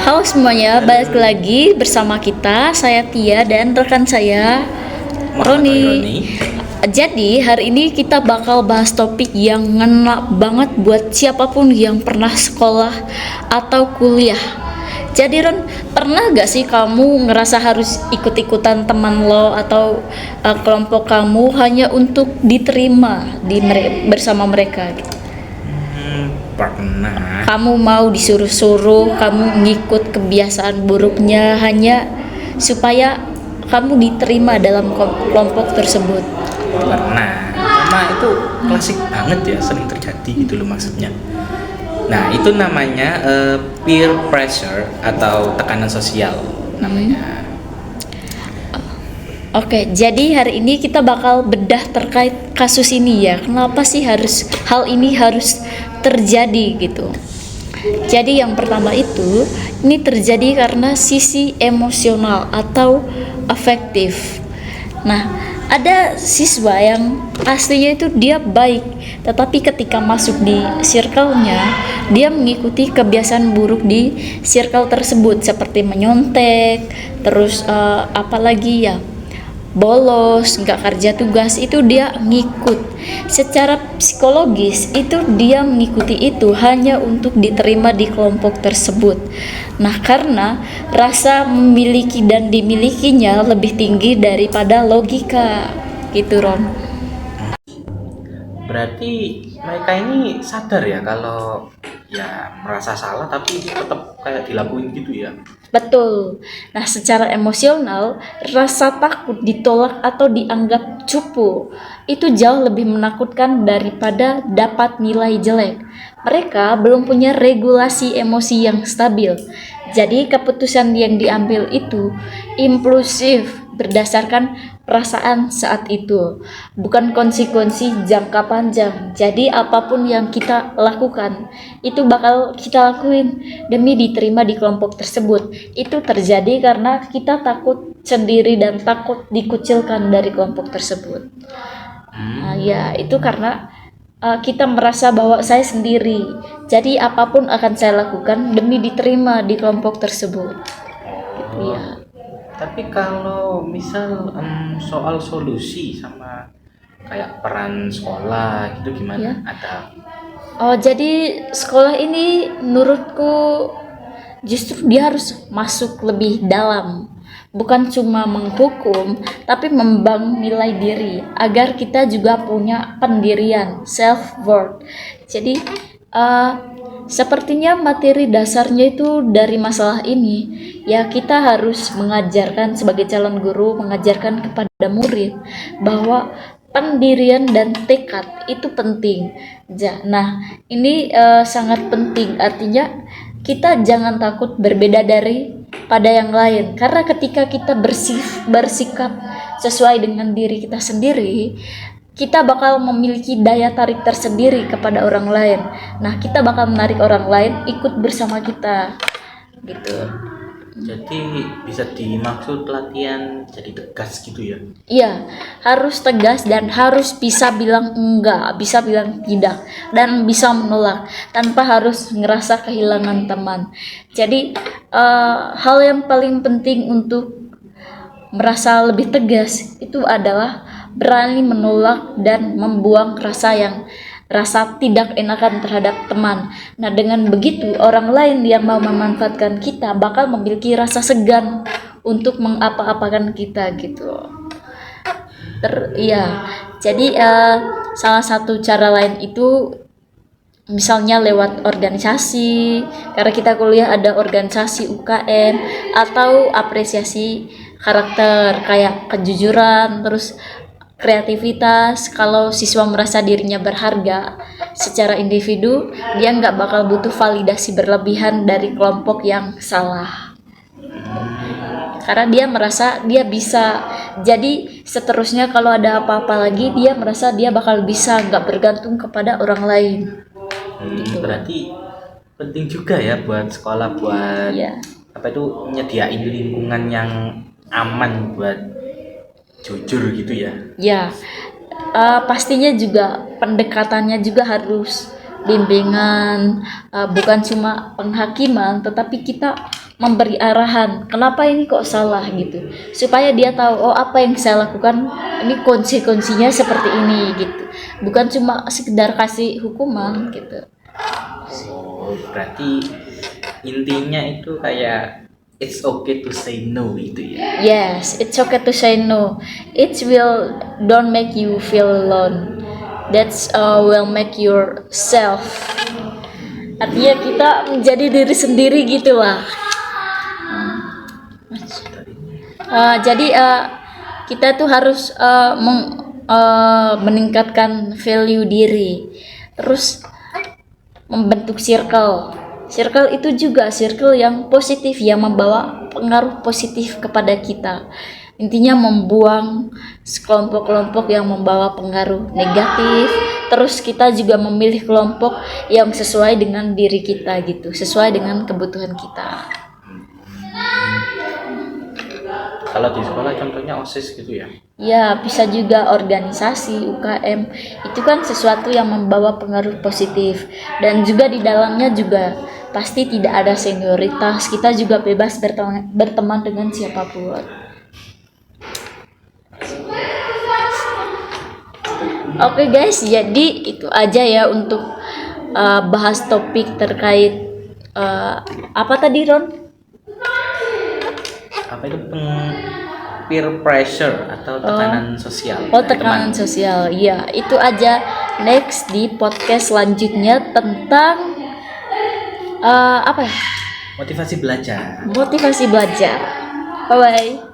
Halo semuanya, balik lagi bersama kita, saya Tia dan rekan saya Muhammad Roni. Roni. Jadi hari ini kita bakal bahas topik yang ngena banget buat siapapun yang pernah sekolah atau kuliah. Jadi Ron, pernah gak sih kamu ngerasa harus ikut-ikutan teman lo atau kelompok kamu hanya untuk diterima bersama mereka gitu? Pernah. Kamu mau disuruh-suruh, kamu ngikut kebiasaan buruknya hanya supaya kamu diterima dalam kelompok tersebut. Pernah. Sama itu klasik banget ya, sering terjadi gitu loh maksudnya. Nah, itu namanya peer pressure atau tekanan sosial namanya. Oke, jadi hari ini kita bakal bedah terkait kasus ini ya. Kenapa sih hal ini harus terjadi gitu? Jadi yang pertama itu, ini terjadi karena sisi emosional atau afektif. Nah, ada siswa yang aslinya itu dia baik, tetapi ketika masuk di circle-nya, dia mengikuti kebiasaan buruk di circle tersebut seperti menyontek, terus apalagi ya, bolos, nggak kerja tugas, itu dia ngikut. Secara psikologis itu dia mengikuti itu hanya untuk diterima di kelompok tersebut. Nah, karena rasa memiliki dan dimilikinya lebih tinggi daripada logika gitu, Ron. Berarti mereka ini sadar ya kalau ya merasa salah tapi tetap kayak dilakuin gitu ya. Betul. Nah, secara emosional, rasa takut ditolak atau dianggap cupu itu jauh lebih menakutkan daripada dapat nilai jelek. Mereka belum punya regulasi emosi yang stabil. Jadi, keputusan yang diambil itu impulsif berdasarkan perasaan saat itu, bukan konsekuensi jangka panjang. Jadi, apapun yang kita lakukan, itu bakal kita lakuin demi diterima di kelompok tersebut. Itu terjadi karena kita takut sendiri dan takut dikucilkan dari kelompok tersebut. Nah, ya itu karena kita merasa bahwa saya sendiri, jadi apapun akan saya lakukan demi diterima di kelompok tersebut gitu ya. Tapi kalau misal soal solusi sama kayak peran sekolah gitu gimana? Ya. Ada. Oh, jadi sekolah ini menurutku justru dia harus masuk lebih dalam, bukan cuma menghukum tapi membangun nilai diri agar kita juga punya pendirian, self worth. Jadi sepertinya materi dasarnya itu dari masalah ini ya, kita harus mengajarkan sebagai calon guru, mengajarkan kepada murid bahwa pendirian dan tekad itu penting. Nah, ini sangat penting, artinya kita jangan takut berbeda pada yang lain, karena ketika kita bersikap sesuai dengan diri kita sendiri, kita bakal memiliki daya tarik tersendiri kepada orang lain. Nah, kita bakal menarik orang lain ikut bersama kita gitu. Jadi bisa dimaksud latihan jadi tegas gitu ya? Iya, harus tegas dan harus bisa bilang enggak, bisa bilang tidak, dan bisa menolak tanpa harus ngerasa kehilangan teman. Jadi hal yang paling penting untuk merasa lebih tegas itu adalah berani menolak dan membuang rasa tidak enakan terhadap teman. Nah, dengan begitu orang lain yang mau memanfaatkan kita bakal memiliki rasa segan untuk mengapa-apakan kita gitu. Iya. Jadi salah satu cara lain itu misalnya lewat organisasi, karena kita kuliah ada organisasi UKM, atau apresiasi karakter kayak kejujuran, terus kreativitas. Kalau siswa merasa dirinya berharga secara individu, dia nggak bakal butuh validasi berlebihan dari kelompok yang salah, karena dia merasa dia bisa. Jadi seterusnya kalau ada apa-apa lagi, dia merasa dia bakal bisa, nggak bergantung kepada orang lain. Berarti penting juga ya buat sekolah, buat apa itu nyediain lingkungan yang aman buat jujur gitu ya. Ya, pastinya juga pendekatannya juga harus bimbingan, bukan cuma penghakiman, tetapi kita memberi arahan kenapa ini kok salah gitu, supaya dia tahu oh apa yang saya lakukan ini konsekuensinya seperti ini gitu, bukan cuma sekedar kasih hukuman gitu. Oh, berarti intinya itu kayak it's okay to say no itu ya. Yes, it's okay to say no. It will don't make you feel alone. That's will make yourself. Artinya kita menjadi diri sendiri gitulah. Jadi kita tuh harus meningkatkan value diri, terus membentuk circle. Circle itu juga circle yang positif, yang membawa pengaruh positif kepada kita. Intinya membuang kelompok-kelompok yang membawa pengaruh negatif. Terus kita juga memilih kelompok yang sesuai dengan diri kita gitu, sesuai dengan kebutuhan kita. Kalau di sekolah contohnya OSIS gitu ya. Ya, bisa juga organisasi, UKM. Itu kan sesuatu yang membawa pengaruh positif. Dan juga di dalamnya juga pasti tidak ada senioritas. Kita juga bebas berteman dengan siapapun. Oke guys, jadi itu aja ya untuk bahas topik terkait apa tadi Ron? Apa itu peer pressure atau tekanan sosial? Oh, tekanan sosial. Iya, itu aja. Next di podcast selanjutnya tentang apa ya? Motivasi belajar. Motivasi belajar. Bye bye.